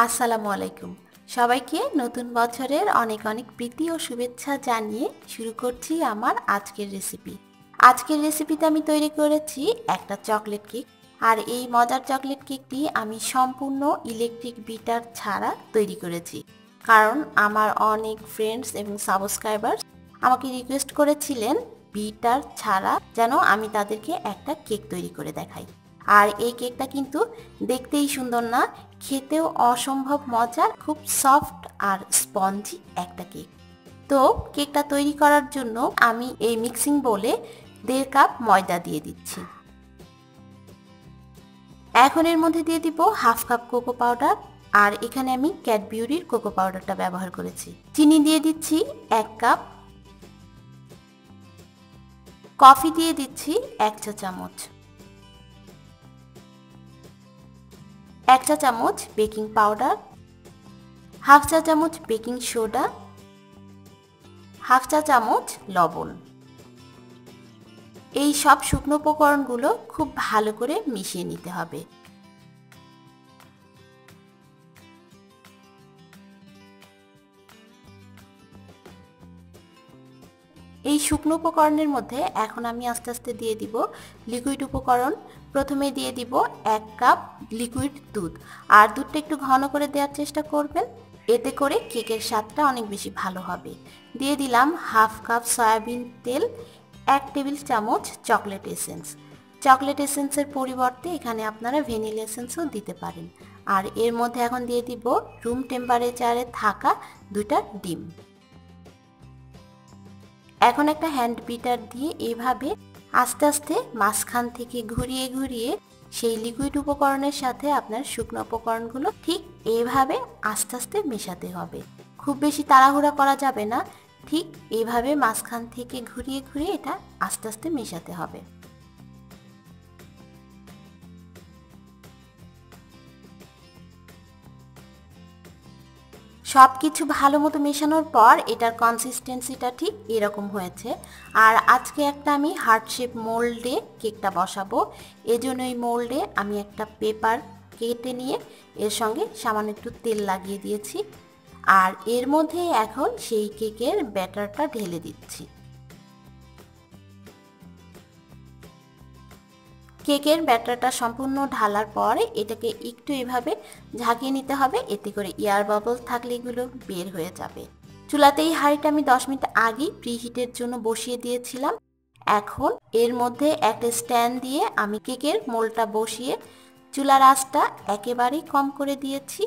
আসসালামু আলাইকুম। সবাইকে নতুন বছরের অনেক অনেক প্রীতি ও শুভেচ্ছা জানিয়ে শুরু করছি আমার আজকের রেসিপি। আজকের রেসিপিতে আমি তৈরি করেছি একটা চকলেট কেক। আর এই মজার চকলেট কেকটি আমি সম্পূর্ণ ইলেকট্রিক বিটার ছাড়া তৈরি করেছি, কারণ আমার অনেক ফ্রেন্ডস এবং সাবস্ক্রাইবার্স আমাকে রিকোয়েস্ট করেছিলেন বিটার ছাড়া যেন আমি তাদেরকে একটা কেক তৈরি করে দেখাই। আর এই কেকটা কিন্তু দেখতেই সুন্দর না, খেতেও অসম্ভব মজার, খুব সফট আর স্পঞ্জি একটা কেক। তো কেকটা তৈরি করার জন্য আমি এই মিক্সিং বোলে 1.5 কাপ ময়দা দিয়ে দিচ্ছি। এখন এর মধ্যে দিয়ে দিব 1/2 কাপ কোকো পাউডার, আর এখানে আমি ক্যাডবেরির কোকো পাউডারটা ব্যবহার করেছি। চিনি দিয়ে দিচ্ছি 1 কাপ, কফি দিয়ে দিচ্ছি 1 চা চামচ, 1 চা চামচ বেকিং পাউডার, 1/2 চা চামচ বেকিং সোডা, 1/2 চা চামচ লবণ। এই সব শুকনো উপকরণগুলো খুব ভালো করে মিশিয়ে নিতে হবে। এই শুকনো উপকরণের মধ্যে এখন আমি আস্তে আস্তে দিয়ে দিব লিকুইড উপকরণ। প্রথমে দিয়ে দিব 1 কাপ লিকুইড দুধ, আর দুধটা একটু ঘন করে দেওয়ার চেষ্টা করবেন, এতে করে কেকের স্বাদটা অনেক বেশি ভালো হবে। দিয়ে দিলাম 1/2 কাপ সয়াবিন তেল, 1 টেবিল চামচ চকলেট এসেন্স। চকলেট এসেন্সের পরিবর্তে এখানে আপনারা ভ্যানিলা এসেন্সও দিতে পারেন। আর এর মধ্যে এখন দিয়ে দিব রুম টেম্পারেচারে থাকা 2টা ডিম। এখন একটা হ্যান্ড বিটার দিয়ে এভাবে আস্তে আস্তে মাঝখান থেকে ঘুরিয়ে ঘুরিয়ে সেই লিকুইড উপকরণের সাথে আপনার শুকনো উপকরণগুলো ঠিক এভাবে আস্তে আস্তে মেশাতে হবে। খুব বেশি তাড়াহুড়া করা যাবে না, ঠিক এভাবে মাঝখান থেকে ঘুরিয়ে ঘুরিয়ে এটা আস্তে আস্তে মেশাতে হবে। সব কিছু ভালো মতো মেশানোর পর এটার কনসিস্টেন্সিটা ঠিক এরকম হয়েছে। আর আজকে একটা আমি হার্ট শেপ মোল্ডে কেকটা বসাবো, এজন্য এই মোল্ডে আমি একটা পেপার কেটে নিয়ে এর সঙ্গে সামান্য একটু তেল লাগিয়ে দিয়েছি। আর এর মধ্যে এখন সেই কেকের ব্যাটারটা ঢেলে দিচ্ছি। কেকের ব্যাটারটা সম্পূর্ণ ঢালার পরে এটাকে একটু এভাবে ঝাঁকিয়ে নিতে হবে, এতে করে এয়ার বাবল থাকলে এগুলো বের হয়ে যাবে। চুলাতেই হাঁড়িটা আমি 10 মিনিট আগেই প্রিহিটের জন্য বসিয়ে দিয়েছিলাম। এখন এর মধ্যে একটা স্ট্যান্ড দিয়ে আমি কেকের মোল্ডটা বসিয়ে চুলার আঁচটা একেবারেই কম করে দিয়েছি,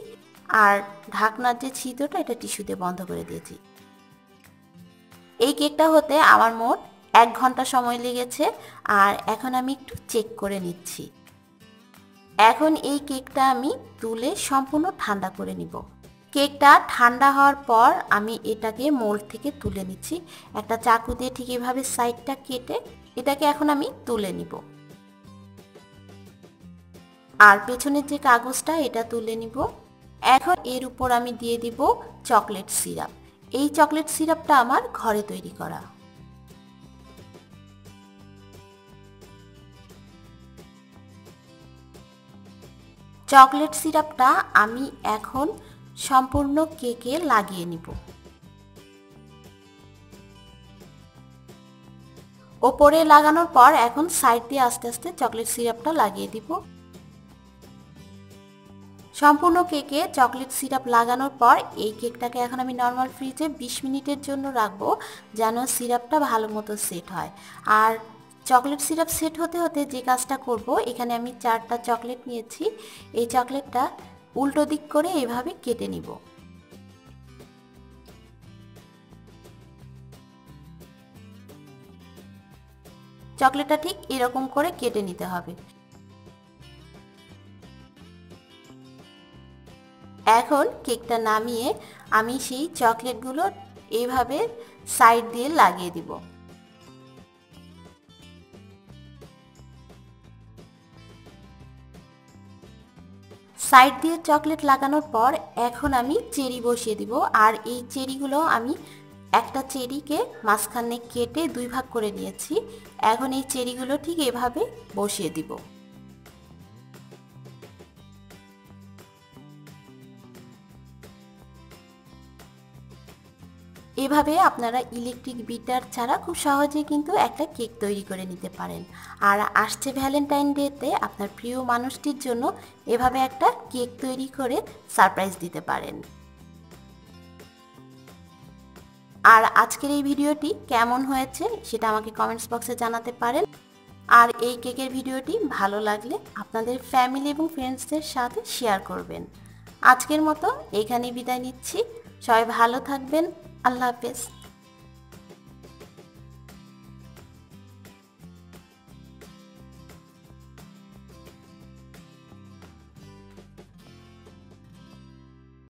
আর ঢাকনার যে ছিদ্রটা এটা টিস্যু দিয়ে বন্ধ করে দিয়েছি। এই কেকটা হতে আমার মোট 1 ঘন্টা সময় লেগেছে। আর এখন আমি একটু চেক করে নিচ্ছি। এখন এই কেকটা আমি তুলে সম্পূর্ণ ঠান্ডা করে নিব। কেকটা ঠান্ডা হওয়ার পর আমি এটাকে মোল্ড থেকে তুলে নিচ্ছি। একটা চাকু দিয়ে ঠিক এভাবে সাইডটা কেটে এটাকে এখন আমি তুলে নিব। আর পেছনের যে কাগজটা এটা তুলে নিব। এখন এর উপর আমি দিয়ে দিব চকলেট সিরাপ। এই চকলেট সিরাপটা আমার ঘরে তৈরি করা। চকলেট সিরাপটা আমি এখন সম্পূর্ণ কেকে লাগিয়ে নিব। ওপরে লাগানোর পর এখন সাইড দিয়ে আস্তে আস্তে চকলেট সিরাপটা লাগিয়ে দিব। সম্পূর্ণ কেকে চকলেট সিরাপ লাগানোর পর এই কেকটাকে এখন আমি নর্মাল ফ্রিজে 20 মিনিটের জন্য রাখবো, যেন সিরাপটা ভালো মতো সেট হয়। আর চকলেট সিরাপ সেট হতে হতে যে কাজটা করব, এখানে আমি 4টা চকলেট নিয়েছি। এই চকলেটটা উল্টো দিক করে এভাবে কেটে নিব। চকলেটটা ঠিক এরকম করে কেটে নিতে হবে। এখন কেকটা নামিয়ে আমি সেই চকলেটগুলো এইভাবে সাইড দিয়ে লাগিয়ে দিব। সাইড দিয়ে চকলেট লাগানোর পর এখন আমি চেরি বসিয়ে দিব। আর এই চেরিগুলো আমি একটা চেরিকে মাঝখানে কেটে 2 ভাগ করে নিয়েছি। এখন এই চেরিগুলো ঠিক এভাবে বসিয়ে দিব। এভাবে আপনারা ইলেকট্রিক বিটার ছাড়া খুব সহজেই কিন্তু একটা কেক তৈরি করে নিতে পারেন। আর আসছে ভ্যালেন্টাইন ডেতে আপনার প্রিয় মানুষটির জন্য এভাবে একটা কেক তৈরি করে সারপ্রাইজ দিতে পারেন। আর আজকের এই ভিডিওটি কেমন হয়েছে সেটা আমাকে কমেন্টস বক্সে জানাতে পারেন। আর এই কেকের ভিডিওটি ভালো লাগলে আপনাদের ফ্যামিলি এবং ফ্রেন্ডসদের সাথে শেয়ার করবেন। আজকের মতো এখানেই বিদায় নিচ্ছি। সবাই ভালো থাকবেন। আল্লাহ হাফেজ।